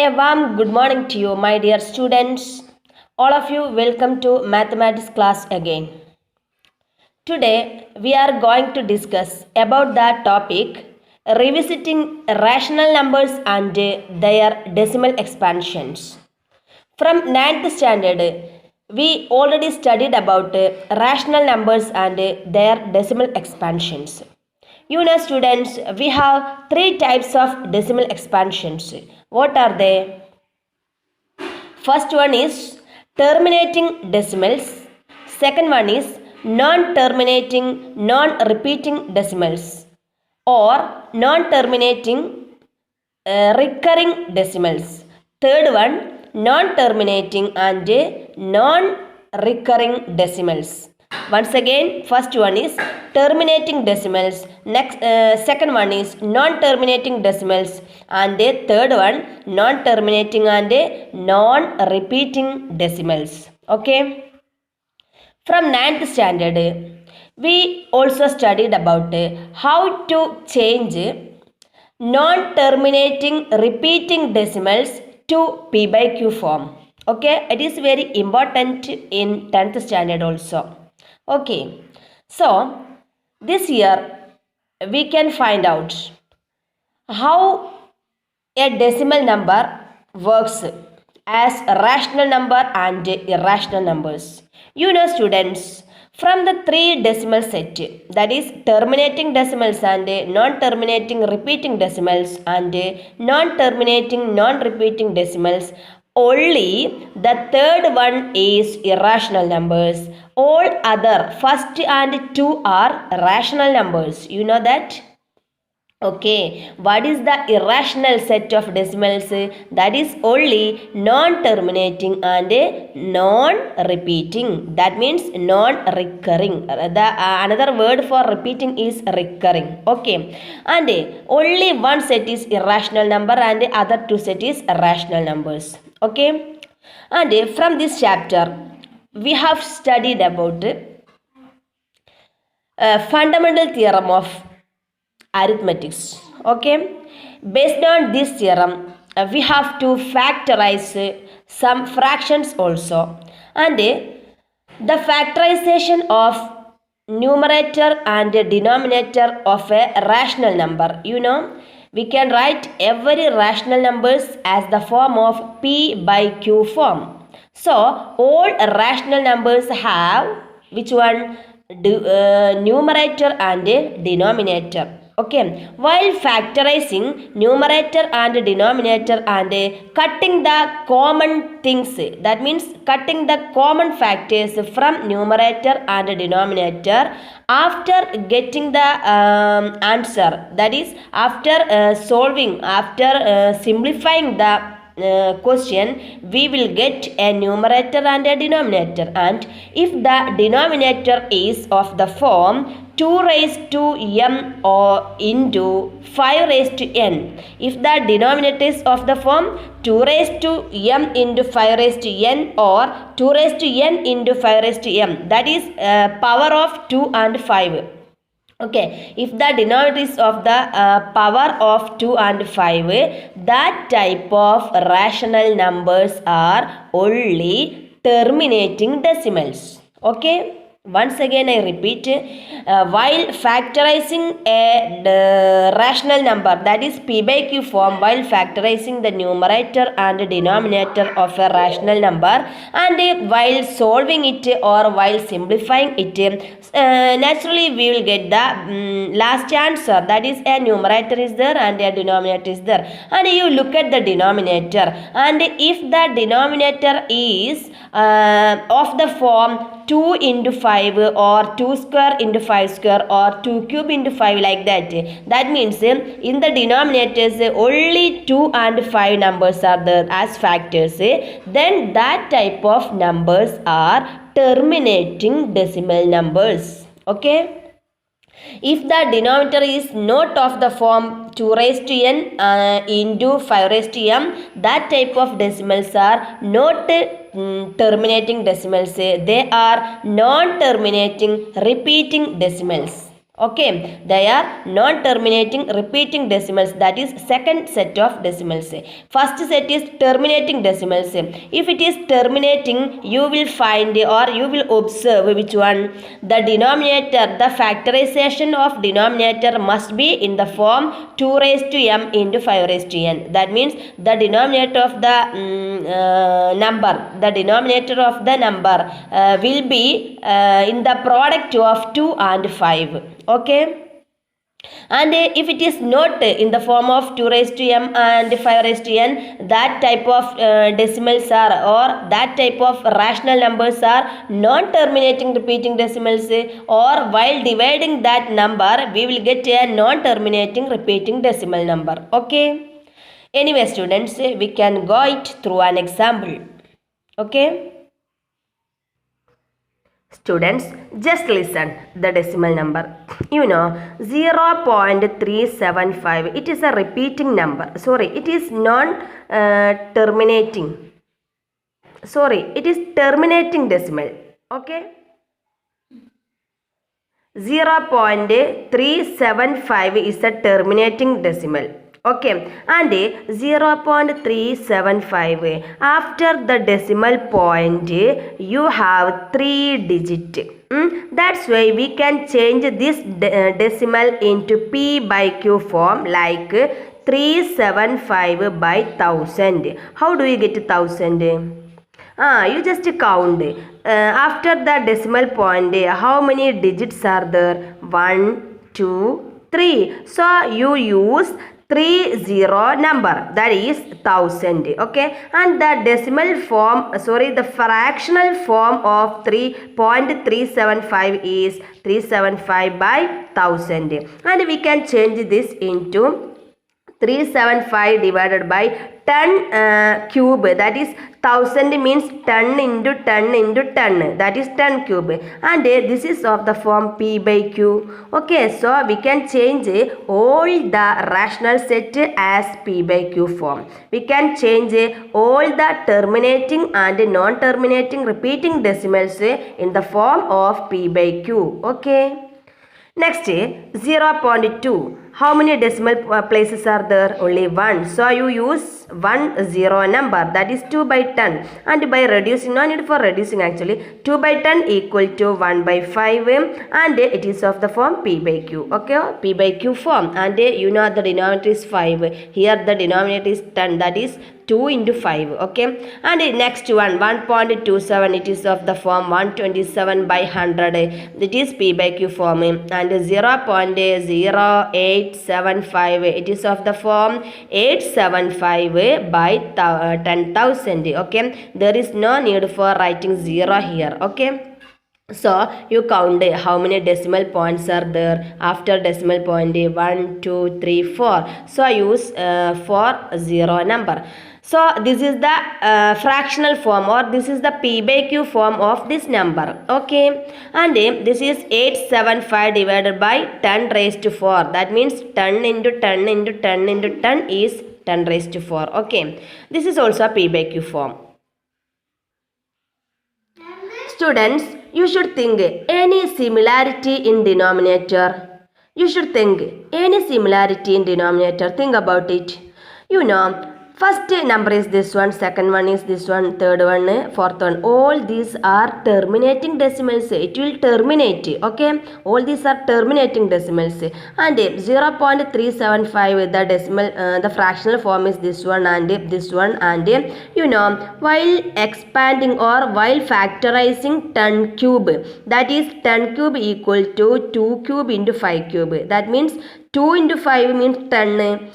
A warm good morning to you, my dear students. All of you, welcome to mathematics class again. Today, we are going to discuss about the topic revisiting rational numbers and their decimal expansions. From ninth standard, we already studied about rational numbers and their decimal expansions. You know, students, we have three types of decimal expansions. What are they? First one is terminating decimals. Second one is non-terminating, non-repeating decimals or non-terminating recurring decimals. Third one, non-terminating and non-recurring decimals. Once again, first one is terminating decimals, next second one is non-terminating decimals, and the third one non-terminating and non-repeating decimals. Okay. From ninth standard, we also studied about how to change non-terminating repeating decimals to P by Q form. Okay, it is very important in 10th standard also. Okay, so this year we can find out how a decimal number works as a rational number and irrational numbers. You know, students, from the three decimal set, that is terminating decimals and non-terminating repeating decimals and non-terminating non-repeating decimals, only the third one is irrational numbers. All other first and two are rational numbers. You know that? Okay, what is the irrational set of decimals? That is only non-terminating and non-repeating. That means non-recurring. Another word for repeating is recurring. Okay, and only one set is irrational number and the other two set is rational numbers. Okay, and from this chapter we have studied about fundamental theorem of arithmetics. Okay, based on this theorem we have to factorize some fractions also, and the factorization of numerator and denominator of a rational number, you know, we can write every rational numbers as the form of P by Q form. So all rational numbers have which one? Numerator and denominator. Okay, while factorizing numerator and denominator and cutting the common things, that means cutting the common factors from numerator and denominator, after getting the answer, that is after simplifying the question, we will get a numerator and a denominator, and if the denominator is of the form 2 raised to m or into 5 raised to n, if the denominator is of the form 2 raised to m into 5 raised to n or 2 raised to n into 5 raised to m, that is power of 2 and 5. Okay, if the denominator is of the power of 2 and 5, that type of rational numbers are only terminating decimals. Okay, once again I repeat, while factorizing a rational number, that is P by Q form, while factorizing the numerator and denominator of a rational number, and while solving it or while simplifying it, naturally we will get the last answer, that is a numerator is there and a denominator is there, and you look at the denominator, and if the denominator is of the form 2 into 5 or 2 square into 5 square or 2 cube into 5, like that, that means in the denominators only 2 and 5 numbers are there as factors, then that type of numbers are terminating decimal numbers. Okay, if the denominator is not of the form 2 raised to n into 5 raised to m, that type of decimals are not terminating decimals, they are non-terminating repeating decimals. Okay, they are non-terminating repeating decimals, that is second set of decimals. First set is terminating decimals. If it is terminating, you will find or you will observe which one? The denominator, the factorization of denominator must be in the form 2 raised to m into 5 raised to n. That means the denominator of the number will be in the product of 2 and 5. Okay, and if it is not in the form of 2 raised to m and 5 raised to n, that type of decimals are, or that type of rational numbers are non-terminating repeating decimals, or while dividing that number we will get a non-terminating repeating decimal number. Okay, anyway students, we can go it through an example. Okay, students, just listen the decimal number. 0.375. It is a repeating number. Sorry, it is non-terminating. It is terminating decimal. Okay. 0.375 is a terminating decimal. Okay, and 0.375 after the decimal point you have 3 digit. That's why we can change this decimal into P by Q form, like 375 by 1000. How do you get 1000? You just count. After the decimal point, how many digits are there? 1, 2, 3. So you use 30 number, that is 1000. Okay, and the decimal form, the fractional form of 3.375 is 375 by 1000, and we can change this into 375 divided by 10 cube, that is 1000 means 10 into 10 into 10, that is 10 cube, and this is of the form P by Q. Okay, so we can change all the rational set as P by Q form. We can change all the terminating and non-terminating repeating decimals in the form of P by Q. Okay. Next, 0.2. How many decimal places are there? Only 1. So you use 1 0 number, that is 2 by 10. And by reducing, no need for reducing actually, 2 by 10 equal to 1 by 5. And it is of the form P by Q. Okay, P by Q form. And the denominator is 5. Here the denominator is 10, that is 2 into 5. Okay, and next one, 1.27, it is of the form 127 by 100. It is P by Q form. And 0.0875, it is of the form 875 by 10,000. Okay, there is no need for writing 0 here. Okay, so you count how many decimal points are there after decimal point. 1, 2, 3, 4. So I use 0 number. So this is the fractional form, or this is the P by Q form of this number. Okay, and this is 875 divided by 10 raised to 4. That means 10 into 10 into 10 into 10 is 10 raised to 4. Okay, this is also a P by Q form. Students, you should think any similarity in denominator. You should think any similarity in denominator. Think about it. First number is this one, second one is this one, third one, fourth one. All these are terminating decimals. It will terminate. Okay, all these are terminating decimals. And 0.375, the decimal, the fractional form is this one and this one. And while expanding or while factorizing 10 cube, that is 10 cube equal to 2 cube into 5 cube. That means 2 into 5 means 10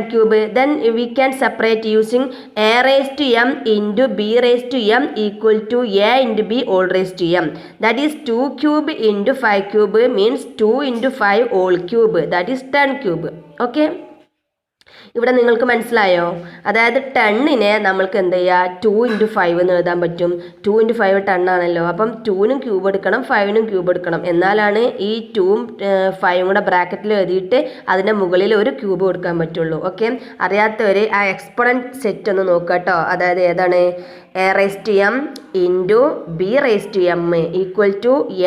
cube. Then we can separate using a raised to m into b raised to m equal to a into b all raised to m. That is 2 cube into 5 cube means 2 into 5 all cube. That is 10 cube. Okay. ഇവിടെ നിങ്ങൾക്ക് മനസ്സിലായോ? അതായത് 10നെ നമ്മൾക്ക് എന്ത് ചെയ്യുക, 2 × 5 എന്ന് എഴുതാൻ പറ്റും. 2 × 5 10 ആണല്ലോ. അപ്പം 2നും ക്യൂബ് എടുക്കണം, 5നും ക്യൂബ് എടുക്കണം. എന്നാലാണ് ഈ 2ഉം 5ഉം കൂടെ ബ്രാക്കറ്റിൽ എഴുതിയിട്ട് അതിൻ്റെ മുകളിൽ ഒരു ക്യൂബ് കൊടുക്കാൻ പറ്റുള്ളൂ. ഓക്കെ, അറിയാത്തവർ ആ എക്സ്പോണൻറ്റ് സെറ്റ് ഒന്ന് നോക്കുക കേട്ടോ. അതായത് ഏതാണ്? a⁻m × b⁻m =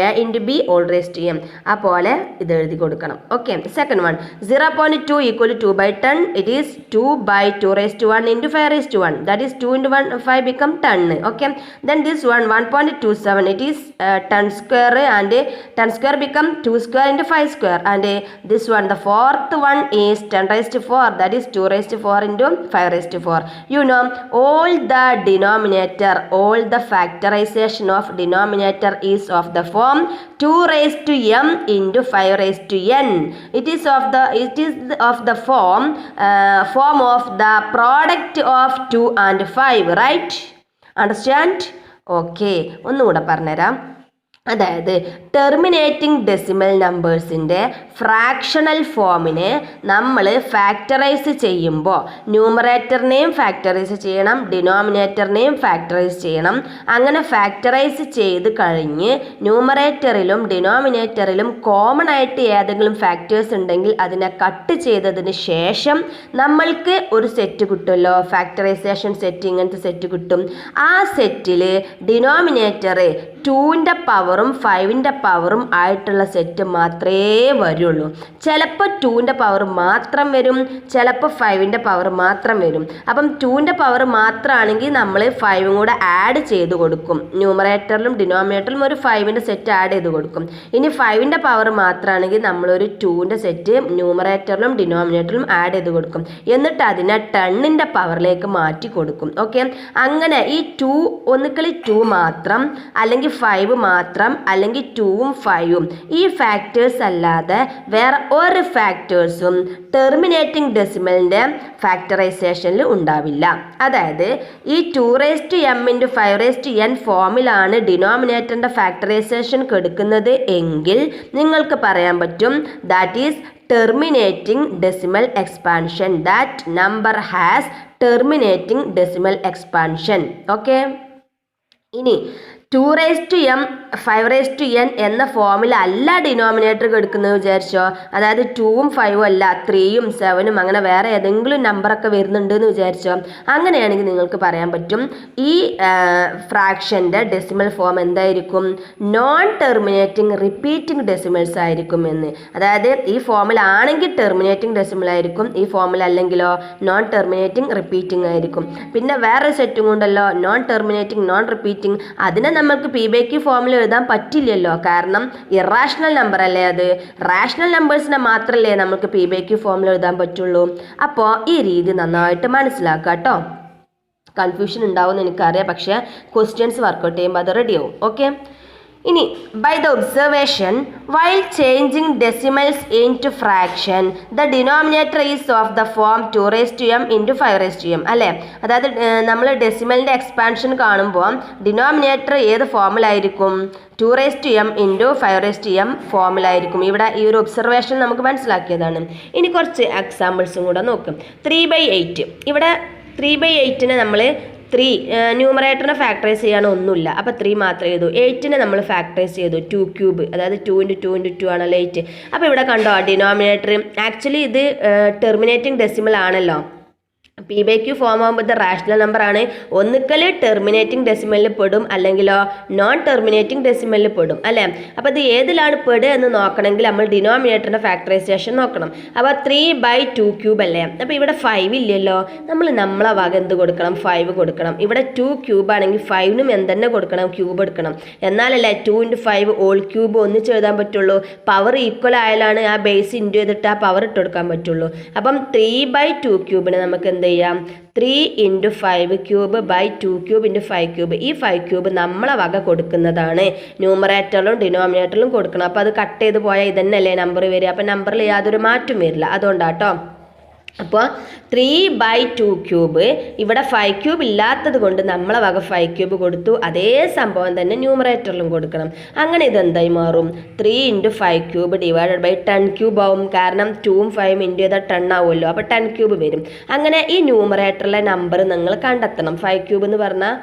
a × b ⁻m. അതുപോലെ ഇത് എഴുതി കൊടുക്കണം. Okay, second one 0.2 = 2/10. It is 2/2⁻1 × 5⁻1. That is 2 × 1 5 become 10. Okay, then this one 1.27. it is 10² and 10² become 2² × 5². and this one, the fourth one is 10⁴. that is 2⁴ × 5⁴. you know, all the denominator, all the factorization of denominator is of the form 2⁻m × 5⁻n. it is of the form of the product of 2 and 5, right? understand? okay, ഒന്നുകൂടെ പറഞ്ഞുതരാം. അതായത് terminating decimal നമ്പേഴ്സിൻ്റെ fractional ഫോമിനെ നമ്മൾ factorise ചെയ്യുമ്പോൾ ന്യൂമറേറ്ററിനെയും factorise ചെയ്യണം, ഡിനോമിനേറ്ററിനെയും factorise ചെയ്യണം. അങ്ങനെ factorise ചെയ്ത് കഴിഞ്ഞ് ന്യൂമറേറ്ററിലും ഡിനോമിനേറ്ററിലും കോമൺ ആയിട്ട് ഏതെങ്കിലും ഫാക്ടേഴ്സ് ഉണ്ടെങ്കിൽ അതിനെ കട്ട് ചെയ്തതിന് ശേഷം നമ്മൾക്ക് ഒരു സെറ്റ് കിട്ടുമല്ലോ, ഫാക്ടറൈസേഷൻ സെറ്റ്. ഇങ്ങനത്തെ സെറ്റ് കിട്ടും. ആ സെറ്റിൽ ഡിനോമിനേറ്റർ 2ൻ്റെ പവറും 5ൻ്റെ പവറും ആയിട്ടുള്ള സെറ്റ് മാത്രമേ വരുള്ളൂ. ചിലപ്പോൾ 2ൻ്റെ പവർ മാത്രം വരും, ചിലപ്പോൾ 5ൻ്റെ പവർ മാത്രം വരും. അപ്പം 2ൻ്റെ പവർ മാത്രമാണെങ്കിൽ നമ്മൾ 5ഉം കൂടെ ആഡ് ചെയ്ത് കൊടുക്കും. ന്യൂമറേറ്ററിലും ഡിനോമിനേറ്ററിലും ഒരു 5ൻ്റെ സെറ്റ് ആഡ് ചെയ്ത് കൊടുക്കും. ഇനി 5ൻ്റെ പവർ മാത്രമാണെങ്കിൽ നമ്മളൊരു 2ൻ്റെ സെറ്റ് ന്യൂമറേറ്ററിലും ഡിനോമിനേറ്ററിലും ആഡ് ചെയ്ത് കൊടുക്കും. എന്നിട്ട് അതിനെ 10ൻ്റെ പവറിലേക്ക് മാറ്റി കൊടുക്കും. ഓക്കെ, അങ്ങനെ ഈ 2 ഒന്നുകിൽ 2 മാത്രം, അല്ലെങ്കിൽ 5 മാത്രം, അല്ലെങ്കിൽ 2ഉം 5ഉം, ഈ ഫാക്ടേഴ്സ് അല്ലാതെ വേറെ ഒരു ഫാക്ടേഴ്സും ടെർമിനേറ്റിംഗ് ഡെസിമലിൻ്റെ ഫാക്ടറൈസേഷനിൽ ഉണ്ടാവില്ല. അതായത് ഈ 2⁻m × 5⁻n ഫോമിലാണ് ഡിനോമിനേറ്ററിൻ്റെ ഫാക്ടറൈസേഷൻ കൊടുക്കുന്നത് എങ്കിൽ നിങ്ങൾക്ക് പറയാൻ പറ്റും that is terminating decimal expansion. that number has terminating decimal expansion. okay, ഇനി 2⁻m 5⁻n എന്ന ഫോമിലല്ല ഡിനോമിനേറ്റർ എടുക്കുന്നത് വിചാരിച്ചോ. അതായത് 2ഉം 5ഉം അല്ല, 3ഉം 7ഉം അങ്ങനെ വേറെ ഏതെങ്കിലും നമ്പറൊക്കെ വരുന്നുണ്ട് എന്ന് വിചാരിച്ചോ. അങ്ങനെയാണെങ്കിൽ നിങ്ങൾക്ക് പറയാൻ പറ്റും ഈ ഫ്രാക്ഷൻ്റെ ഡെസിമൽ ഫോം എന്തായിരിക്കും? നോൺ ടെർമിനേറ്റിംഗ് റിപ്പീറ്റിംഗ് ഡെസിമൽസ് ആയിരിക്കും എന്ന്. അതായത് ഈ ഫോമിലാണെങ്കിൽ ടെർമിനേറ്റിംഗ് ഡെസിമൽ ആയിരിക്കും, ഈ ഫോമിലല്ലെങ്കിലോ നോൺ ടെർമിനേറ്റിംഗ് റിപ്പീറ്റിംഗ് ആയിരിക്കും. പിന്നെ വേറെ സെറ്റും ഉണ്ടല്ലോ, നോൺ ടെർമിനേറ്റിംഗ് നോൺ റിപ്പീറ്റിംഗ്. അതിനെ നമുക്ക് p/q ഫോമിൽ എഴുതാൻ പറ്റില്ലല്ലോ, കാരണം ഇറാഷണൽ നമ്പർ അല്ലേ അത്. റാഷണൽ നമ്പേഴ്സിനെ മാത്രമല്ലേ നമുക്ക് p/q ഫോമിൽ എഴുതാൻ പറ്റുള്ളൂ. അപ്പോൾ ഈ രീതി നന്നായിട്ട് മനസ്സിലാക്കുക കേട്ടോ. കൺഫ്യൂഷൻ ഉണ്ടാവുമെന്ന് എനിക്കറിയാം, പക്ഷേ ക്വസ്റ്റ്യൻസ് വർക്കൗട്ട് ചെയ്യുമ്പോൾ അത് റെഡിയാവും. ഓക്കെ, ഇനി by the observation, while changing decimals into fraction, the denominator is of the form 2⁻m × 5⁻m. അല്ലേ? അതായത് നമ്മൾ ഡെസിമലിൻ്റെ എക്സ്പാൻഷൻ കാണുമ്പോൾ ഡിനോമിനേറ്റർ ഏത് ഫോമിലായിരിക്കും? 2⁻m × 5⁻m ഫോമിലായിരിക്കും. ഇവിടെ ഈ ഒരു ഒബ്സർവേഷൻ നമുക്ക് മനസ്സിലാക്കിയതാണ്. ഇനി കുറച്ച് എക്സാമ്പിൾസും കൂടെ നോക്കും. 3/8. ഇവിടെ 3/8നെ നമ്മൾ 3 ന്യൂമറേറ്ററിനെ ഫാക്ടറൈസ് ചെയ്യാൻ ഒന്നുമില്ല, അപ്പോൾ 3 മാത്രമേ ചെയ്തു. 8നെ നമ്മൾ ഫാക്ടറൈസ് ചെയ്തു, 2³ അതായത് 2 × 2 × 2 ആണല്ലോ 8. അപ്പോൾ ഇവിടെ കണ്ടോ ഡിനോമിനേറ്റർ ആക്ച്വലി ഇത് ടെർമിനേറ്റിംഗ് ഡെസിമൽ ആണല്ലോ. p/q ഫോം ആകുമ്പോൾ ഇത് റാഷണൽ നമ്പർ ആണ്. ഒന്നുകിൽ ടെർമിനേറ്റിംഗ് ഡെസിമലിൽ പെടും, അല്ലെങ്കിലോ നോൺ ടെർമിനേറ്റിംഗ് ഡെസിമലിൽ പെടും അല്ലേ. അപ്പോൾ ഇത് ഏതിലാണ് പെടുക എന്ന് നോക്കണമെങ്കിൽ നമ്മൾ ഡിനോമിനേറ്ററിൻ്റെ ഫാക്ടറൈസേഷൻ നോക്കണം. അപ്പോൾ 3/2³ അല്ലേ. അപ്പോൾ ഇവിടെ 5 ഇല്ലല്ലോ, നമ്മളെ വക എന്ത് കൊടുക്കണം? 5 കൊടുക്കണം. ഇവിടെ 2³ ആണെങ്കിൽ 5നും എന്തെന്നെ കൊടുക്കണം? ക്യൂബ് എടുക്കണം. എന്നാലല്ലേ 2 × 5 ഹോൾ ക്യൂബ് ഒന്നിച്ച് എഴുതാൻ പറ്റുള്ളൂ. പവർ ഈക്വൽ ആയാലാണ് ആ ബേസ് ഇൻറ്റു ചെയ്തിട്ട് ആ പവർ ഇട്ട് കൊടുക്കാൻ പറ്റുള്ളൂ. അപ്പം 3/2³ നമുക്ക് എന്ത് ചെയ്യാം? 3 × 5³ / 2³ × 5³ ഈ 5³ നമ്മളെ വക കൊടുക്കുന്നതാണ്. ന്യൂമറേറ്ററിലും ഡിനോമിനേറ്ററിലും കൊടുക്കണം. അപ്പോൾ അത് കട്ട് ചെയ്ത് പോയാൽ ഇതന്നെയല്ലേ നമ്പർ വരിക. അപ്പോൾ നമ്പറിൽ യാതൊരു മാറ്റം വരില്ല, അതുകൊണ്ടാട്ടോ. അപ്പോൾ 3/2 ഇവിടെ 5³ ഇല്ലാത്തത് കൊണ്ട് നമ്മളെ വക 5³ കൊടുത്തു. അതേ സംഭവം തന്നെ ന്യൂമറേറ്ററിലും കൊടുക്കണം. അങ്ങനെ ഇതെന്തായി മാറും? 3 × 5³ / 10³ ആവും. കാരണം 2ഉം 5ഉം ഇൻറ്റു ചെയ്താൽ 10 ആവുമല്ലോ. അപ്പോൾ 10³ വരും. അങ്ങനെ ഈ ന്യൂമറേറ്ററിലെ നമ്പർ നിങ്ങൾ കണ്ടെത്തണം. 5³ എന്ന് പറഞ്ഞാൽ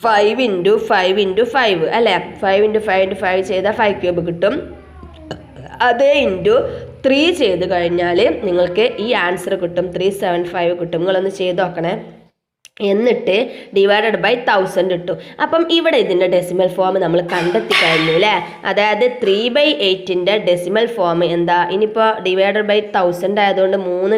5 × 5 × 5 അല്ലേ? 5 × 5 × 5 ചെയ്താൽ 5³ കിട്ടും. അതേ ഇൻറ്റു 3 ചെയ്ത് കഴിഞ്ഞാൽ നിങ്ങൾക്ക് ഈ ആൻസർ കിട്ടും. 375 കിട്ടും. നിങ്ങളൊന്ന് ചെയ്ത് നോക്കണേ. എന്നിട്ട് ഡിവൈഡഡ് ബൈ 1000 കിട്ടും. അപ്പം ഇവിടെ ഇതിൻ്റെ ഡെസിമൽ ഫോം നമ്മൾ കണ്ടെത്തി കഴിഞ്ഞു അല്ലേ? അതായത് 3/8 ഡെസിമൽ ഫോം എന്താ? ഇനിയിപ്പോൾ ഡിവൈഡഡ് ബൈ 1000 ആയതുകൊണ്ട് മൂന്ന്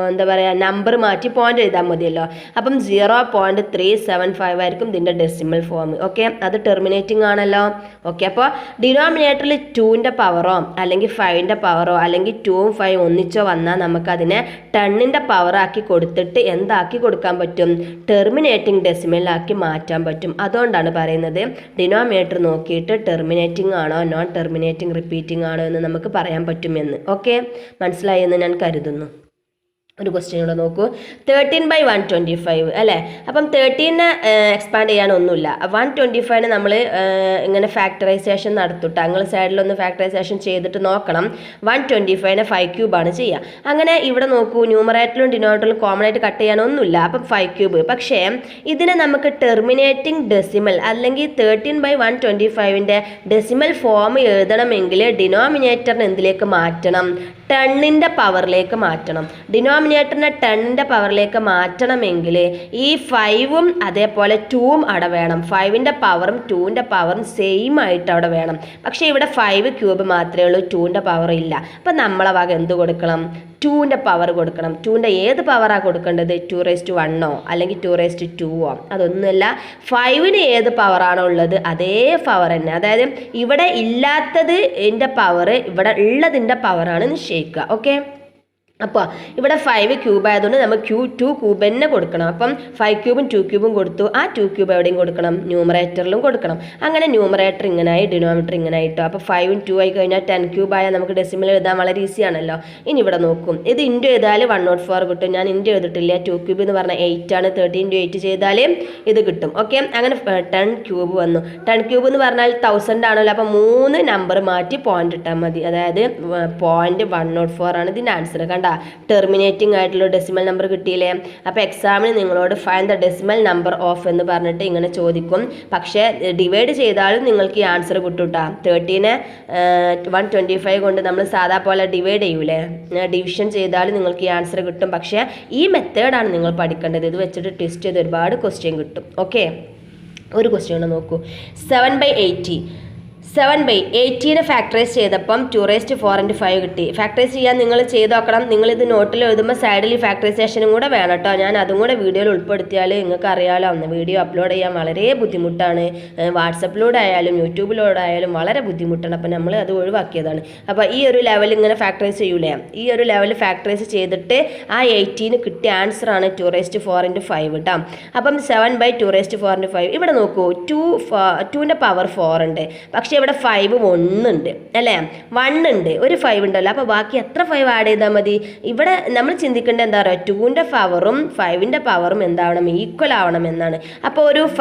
എന്താ പറയുക നമ്പർ മാറ്റി പോയിന്റ് എഴുതാൻ മതിയല്ലോ. അപ്പം 0.375 ആയിരിക്കും ഇതിൻ്റെ ഡെസിമൽ ഫോം. ഓക്കെ, അത് ടെർമിനേറ്റിംഗ് ആണല്ലോ. ഓക്കെ, അപ്പോൾ ഡിനോമിനേറ്ററിൽ 2ൻ്റെ പവറോ അല്ലെങ്കിൽ 5ൻ്റെ പവറോ അല്ലെങ്കിൽ 2ഉം 5ഉം ഒന്നിച്ചോ വന്നാൽ നമുക്കതിനെ 10ൻ്റെ പവറാക്കി കൊടുത്തിട്ട് എന്താക്കി കൊടുക്കാൻ പറ്റും? ടെർമിനേറ്റിംഗ് ഡെസിമലാക്കി മാറ്റാൻ പറ്റും. അതുകൊണ്ടാണ് പറയുന്നത് ഡിനോമിനേറ്റർ നോക്കിയിട്ട് ടെർമിനേറ്റിംഗ് ആണോ നോൺ ടെർമിനേറ്റിംഗ് റിപ്പീറ്റിംഗ് ആണോ എന്ന് നമുക്ക് പറയാൻ പറ്റുമെന്ന്. ഓക്കെ, മനസ്സിലായി എന്ന് ഞാൻ കരുതുന്നു. ഒരു ക്വസ്റ്റ്യൻ കൂടെ നോക്കൂ. 13/125 അല്ലേ? അപ്പം 13 എക്സ്പാൻഡ് ചെയ്യാനൊന്നുമില്ല. 125 നമ്മൾ ഇങ്ങനെ ഫാക്ടറൈസേഷൻ നടത്തിട്ട് നിങ്ങൾ സൈഡിലൊന്ന് ഫാക്ടറൈസേഷൻ ചെയ്തിട്ട് നോക്കണം. 125 5³ ആണ് ചെയ്യുക. അങ്ങനെ ഇവിടെ നോക്കൂ, ന്യൂമറേറ്ററിലും ഡിനോമിനേറ്ററിലും കോമൺ ആയിട്ട് കട്ട് ചെയ്യാനൊന്നുമില്ല. അപ്പം 5³. പക്ഷേ ഇതിനെ നമുക്ക് ടെർമിനേറ്റിംഗ് ഡെസിമൽ അല്ലെങ്കിൽ 13/125ൻ്റെ ഡെസിമൽ ഫോം എഴുതണമെങ്കിൽ ഡിനോമിനേറ്ററിന് എന്തിലേക്ക് മാറ്റണം? 10ൻ്റെ പവറിലേക്ക് മാറ്റണം. ഡിനോമിനേറ്ററിനെ 10ൻ്റെ പവറിലേക്ക് മാറ്റണമെങ്കിൽ ഈ 5ഉം അതേപോലെ 2ഉം അവിടെ വേണം. 5ൻ്റെ പവറും 2ൻ്റെ പവറും സെയിം ആയിട്ട് അവിടെ വേണം. പക്ഷേ ഇവിടെ 5³ മാത്രമേ ഉള്ളൂ, 2ൻ്റെ പവർ ഇല്ല. അപ്പം നമ്മളെ വക എന്ത് കൊടുക്കണം? 2ൻ്റെ പവർ കൊടുക്കണം. 2ൻ്റെ ഏത് പവറാണ് കൊടുക്കേണ്ടത്? 2⁻1 അല്ലെങ്കിൽ 2⁻2 അതൊന്നുമല്ല. 5ന് ഏത് പവറാണോ ഉള്ളത് അതേ പവർ തന്നെ. അതായത് ഇവിടെ ഇല്ലാത്തത് എൻ്റെ പവർ ഇവിടെ ഉള്ളതിൻ്റെ പവറാണ് നിശ്ചയിക്കുക. ഓക്കെ, അപ്പോൾ ഇവിടെ 5³ ആയതുകൊണ്ട് നമുക്ക് 2³ തന്നെ കൊടുക്കണം. അപ്പം 5³ 2³ കൊടുത്തു. ആ 2³ എവിടെയും കൊടുക്കണം? ന്യൂമറേറ്ററിലും കൊടുക്കണം. അങ്ങനെ ന്യൂമറേറ്റർ ഇങ്ങനായി, ഡിനോമിനേറ്റർ ഇങ്ങനായിട്ടോ. അപ്പോൾ 5ഉം 2 ആയി കഴിഞ്ഞാൽ 10³ ആയാൽ നമുക്ക് ഡെസിമൽ എഴുതാൻ വളരെ ഈസി ആണല്ലോ. ഇനി ഇവിടെ നോക്കും, ഇത് ഇൻറ്റു ചെയ്താൽ 104 കിട്ടും. ഞാൻ ഇൻറ്റു ചെയ്തിട്ടില്ല. 2³ എന്ന് പറഞ്ഞാൽ 8 ആണ്. 30 × 8 ചെയ്താൽ ഇത് കിട്ടും. ഓക്കെ, അങ്ങനെ 10³ വന്നു. 10³ എന്ന് പറഞ്ഞാൽ 1000 ആണല്ലോ. അപ്പോൾ 3 നമ്പർ മാറ്റി പോയിന്റ് ഇട്ടാൽ മതി. അതായത് 0.104 ആണ് ഇതിൻ്റെ ആൻസർ. കണ്ട, ടെർമിനേറ്റിംഗ് ആയിട്ടുള്ള ഡെസിമൽ നമ്പർ കിട്ടിയില്ലേ? അപ്പോൾ എക്സാമിന് നിങ്ങളോട് find the decimal number of എന്ന് പറഞ്ഞിട്ട് ഇങ്ങനെ ചോദിക്കും. പക്ഷേ ഡിവൈഡ് ചെയ്താലും നിങ്ങൾക്ക് ഈ ആൻസർ കിട്ടും കേട്ടോ. 13നെ 125 കൊണ്ട് നമ്മൾ സാധാ പോലെ ഡിവൈഡ് ചെയ്യൂലേ, ഡിവിഷൻ ചെയ്താലും നിങ്ങൾക്ക് ഈ ആൻസർ കിട്ടും. പക്ഷേ ഈ മെത്തേഡാണ് നിങ്ങൾ പഠിക്കേണ്ടത്. ഇത് വെച്ചിട്ട് ട്വിസ്റ്റ് ചെയ്ത് ഒരുപാട് ക്വസ്റ്റ്യൻ കിട്ടും. ഓക്കെ, ഒരു ക്വസ്റ്റ്യൻ നോക്കൂ. 7/80 7/80 ഫാക്ടറൈസ് ചെയ്തപ്പം 2⁻4 × 5 കിട്ടി. ഫാക്ടറൈസ് ചെയ്യാൻ നിങ്ങൾ ചെയ്ത് നോക്കണം. നിങ്ങളിത് നോട്ടിൽ എഴുതുമ്പോൾ സൈഡിൽ ഫാക്ടറൈസേഷനും കൂടെ വേണം കേട്ടോ. ഞാൻ അതും കൂടെ വീഡിയോയിൽ ഉൾപ്പെടുത്തിയാൽ നിങ്ങൾക്ക് അറിയാമല്ലോ, അന്ന് വീഡിയോ അപ്ലോഡ് ചെയ്യാൻ വളരെ ബുദ്ധിമുട്ടാണ്. വാട്സപ്പിലൂടെ ആയാലും യൂട്യൂബിലൂടെ ആയാലും വളരെ ബുദ്ധിമുട്ടാണ്. അപ്പോൾ നമ്മൾ അത് ഒഴിവാക്കിയതാണ്. അപ്പോൾ ഈ ഒരു ലെവൽ ഇങ്ങനെ ഫാക്ടറൈസ് ചെയ്യൂലേ, ഈ ഒരു ലെവൽ ഫാക്ടറൈസ് ചെയ്തിട്ട് ആ 80 കിട്ടിയ ആൻസറാണ് 2⁻4 × 5 കേട്ടോ. അപ്പം 7/2⁻4 × 5. ഇവിടെ നോക്കൂ, 2ൻ്റെ പവർ 4 ഉണ്ട്. പക്ഷേ ഇവിടെ 5 1 ഉണ്ട് അല്ലേ? 1 ഉണ്ട്, ഒരു 5 ഉണ്ടല്ലോ. അപ്പോൾ ബാക്കി എത്ര 5 ആഡ് ചെയ്താൽ മതി? ഇവിടെ നമ്മൾ ചിന്തിക്കേണ്ടത് എന്താ പറയുക, 2ൻ്റെ പവറും 5ൻ്റെ പവറും എന്താവണം? ഈക്വൽ ആവണം എന്നാണ്. അപ്പോൾ ഒരു